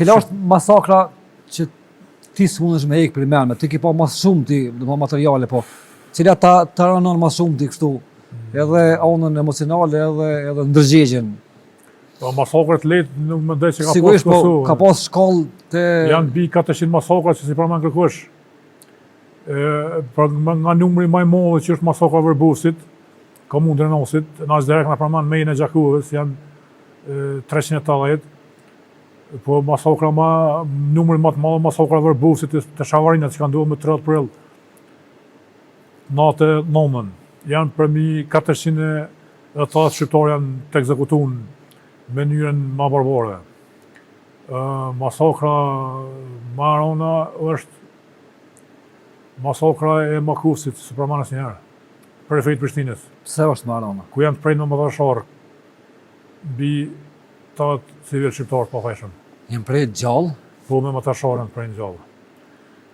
Cila është masakra që ti s'mundesh me ikë për mend, ti ke pa më shumë ti, do materiale, po cila ta ranon më shumë ti kështu, edhe anën emocionale edhe ndërgjegjen. Po masakrat lehtë nuk mendoj se ka pas. Sigurisht po ka pas shkallë të janë mbi 400 masakra që si përmend kërkosh. Për nga numri më i madh që është masakra Vërbusit, komunë Drenosit, në Azderek në përmend Mejën e Gjakuvës, janë 380. Po masakra numri më të madh masakra Vërbusit të Shavarinat që ka ndodhur më 30 prill. Natë 9. Janë për mbi 480 shqiptarë janë të ekzekutuar në mënyrën më barbare. Masakra Marona është masakra e Makusit, së përmend asnjëherë, prefekt Prishtinës. Pse është Marona? Ku janë të prej mëdhashar mbi 8 civil shqiptar pa fajshëm. Janë prej gjallë? Po me mëdhasharën prej gjallë.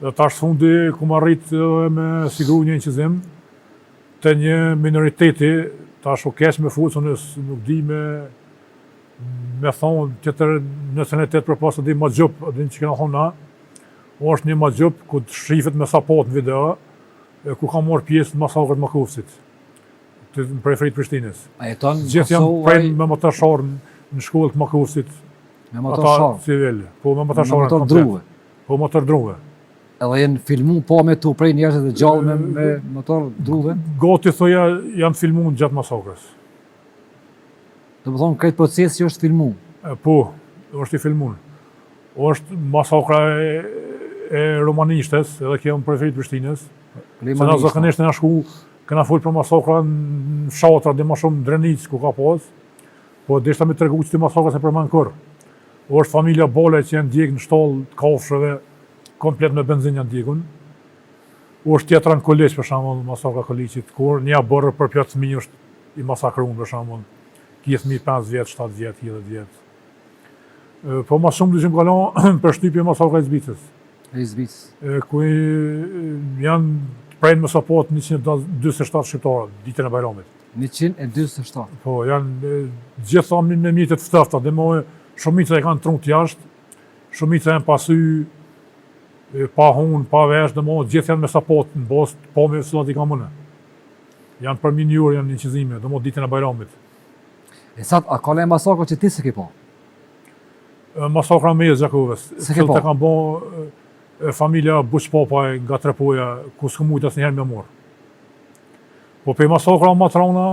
Dhe tash fundi ku më arrit me siguri një inqizim të një minoriteti, tash u keq me fut, nuk di me thonë tjetër nëse në tjetër përpasë di ma gjup, din që kena thonë na, është një ma gjup ku të shifet me sapot në video, ku ka marrë pjesë në masakrët Makufsit, në periferit Prishtinës. A jeton gjithë janë prej me motorsharë në shkollë të Makufsit. Me motorsharë? Civil, po me motorsharë. Me motor druve? Po motor druve. Edhe jenë filmu po me tu prej njerëzit e gjallë me motor druve? Gati thoja janë filmu në gjatë masakrës. Do të thonë këtë proces që është filmu? Po, është i filmu. është masakra e romanishtes, edhe kjo në periferit Prishtinës. Se na zakonisht na shku, këna fol për masakra në fshatra, dhe më shumë në Drenic ku ka pas, po deshta me tregu që ti masakra se përmend kur. Është familja Bole që janë djeg në shtallë të kafshëve, komplet me benzinë janë djegun. Është tjetra në Koliç për shembull, masakra Koliçit, kur një borë për pjatë fëmijë është i masakruar për shembull. Ki fëmijë 5 vjet, 7 vjet, 10 vjet. Po më shumë dyshim kalon për shtypje masakra e Zbicës. Ku janë prejnë më sapot 127 shqiptarë ditën e Bajramit. 127? Po, janë gjitha me mjetet ftëfta, dhe më shumica e kanë trunt jashtë, shumica janë pasy, pa hunë, pa vesh, dhe më gjithë janë me sapot në bost, po me sëllat i ka mëne. Janë për minjur, janë inqizime, dhe më ditën e Bajramit. E sa, a ka le masakra që ti se ki po? Masakra me e Gjakuvës. Se ki po? Të kanë bo familja Buq Papaj nga Trepoja, ku s'ku mujtë asë njëherë me morë. Po pe masakra më të rana,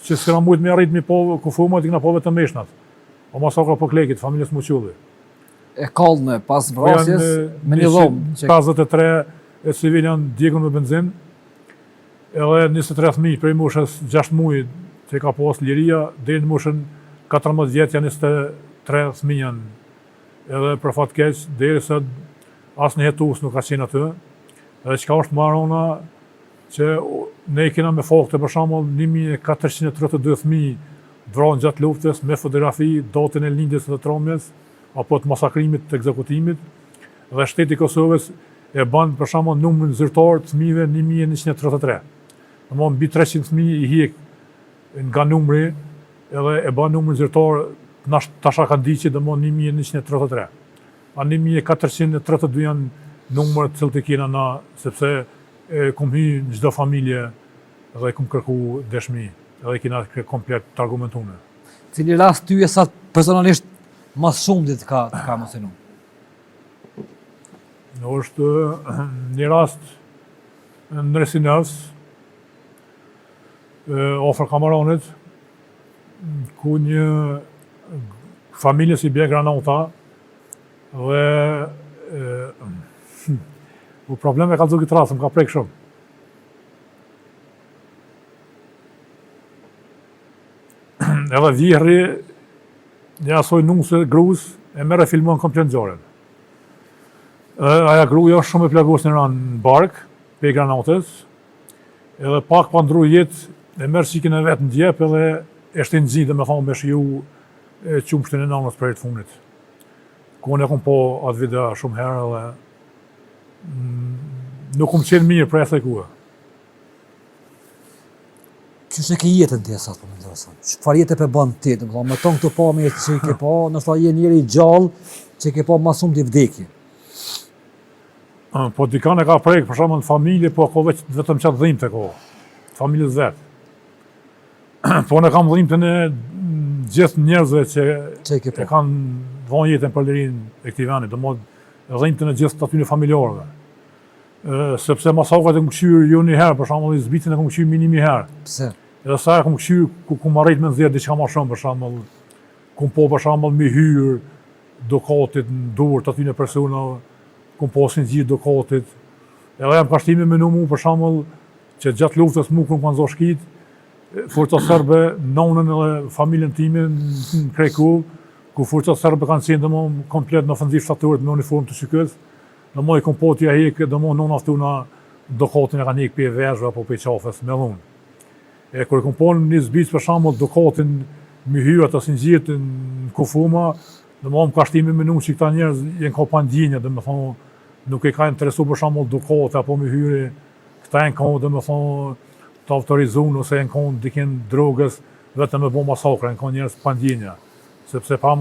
që s'këna mujtë me arrit mi po, ku fumët i këna po vetë meshnat. Po masakra po Klekit, familjes Muqulli. E kallëne, pas vrasjes, me një dhomë. 53 e civil janë djegun me benzin, edhe 23 fëmijë prej moshës 6 muaj që ka pas liria, deri në moshën 14 vjet janë 23 fëmijë janë. Edhe për fat keq, derisa asnjë hetus nuk ka qenë aty. Edhe çka është marrona që ne kena me fakte për shembull 1432 fëmijë vrarë gjatë luftës me fotografi, datën e lindjes së traumes apo të masakrimit të ekzekutimit, dhe shteti i Kosovës e ban për shembull numrin zyrtar të fëmijëve 1133. Domthonë mbi 300 fëmijë i hiq nga numri, edhe e ban numrin zyrtar tasha kanë diqë dhe më 1133. A 1432 janë numër të cilët i kena na, sepse kum hy në çdo familje dhe kum kërku dëshmi, edhe kena komplet të argumentume. Cili rast ty e sa personalisht mas shumë ditë ka emocionu? Është një rast në Resinës, ofër Kamaronit, ku një familje si bje granata dhe probleme ka zogit rasë, më ka prek shumë. Edhe vjehri një asoj nusë gruz e mere filmon komplet gjaren. Aja gruja është shumë e plagos në ranë në bark, pe granatës, edhe pak pa ndru jetë e merë qikin e vetë në djep edhe e shtin gjithë dhe me thonë me shiju qumshtin e nanës për e të funit. Ku unë e kom po atë video shumë herë dhe nuk kom qenë mirë për e thej kuë. Qysh e ke jetën ti sa po më intereson? Çfarë jetë pe bën ti? Domethënë me ton këto pamje që ke pa, ndoshta je njëri i gjallë që ke pa më shumë ti vdekje. Po dikane ka prek, për shembull në familje, po ka vetëm çat dhimbte ko. Familjes vet. Po ne kam dhimbten e gjithë njerëzve që Ke pa. e kanë dhënë jetën për lirin e këtij vendi, domethënë dhimbten e gjithë aty në familjarëve. Sepse masakrat e kam këshyr jo një herë, për shembull i zbitin e kam këshyr minimi herë. Pse? Edhe sa e kam këshyr ku marrit me nxjerr diçka më shumë, për shembull, kum po për shembull me hyr dokatit në durt aty në personave, kum po sin gjithë dokatit. Edhe jam kashtime me mu për shembull që gjatë luftës mu kur kanë zonë shkit, forca serbe nonën edhe familjen time në Krejkull, ku forca serbe kanë qenë domosdoshmë komplet në ofenziv shtatore me uniformë të shykës. Domosdoshmë kom po t'ja hek, domosdoshmë non aftu na dokatin e kanë hek pe vezhve apo pe qafës me dhunë. E kur kom po në zbic për shembull dokatin me hyr ata sinxhirt në kufuma, domosdoshmë kashtime me që këta njerëz janë ka pa ndjenjë, domethënë nuk e ka interesu për shembull dokat apo me hyri, këta janë kanë domethënë të autorizuar ose janë kanë diken drogës vetëm me bo masakra, janë kanë njerëz pa ndjenja, sepse pa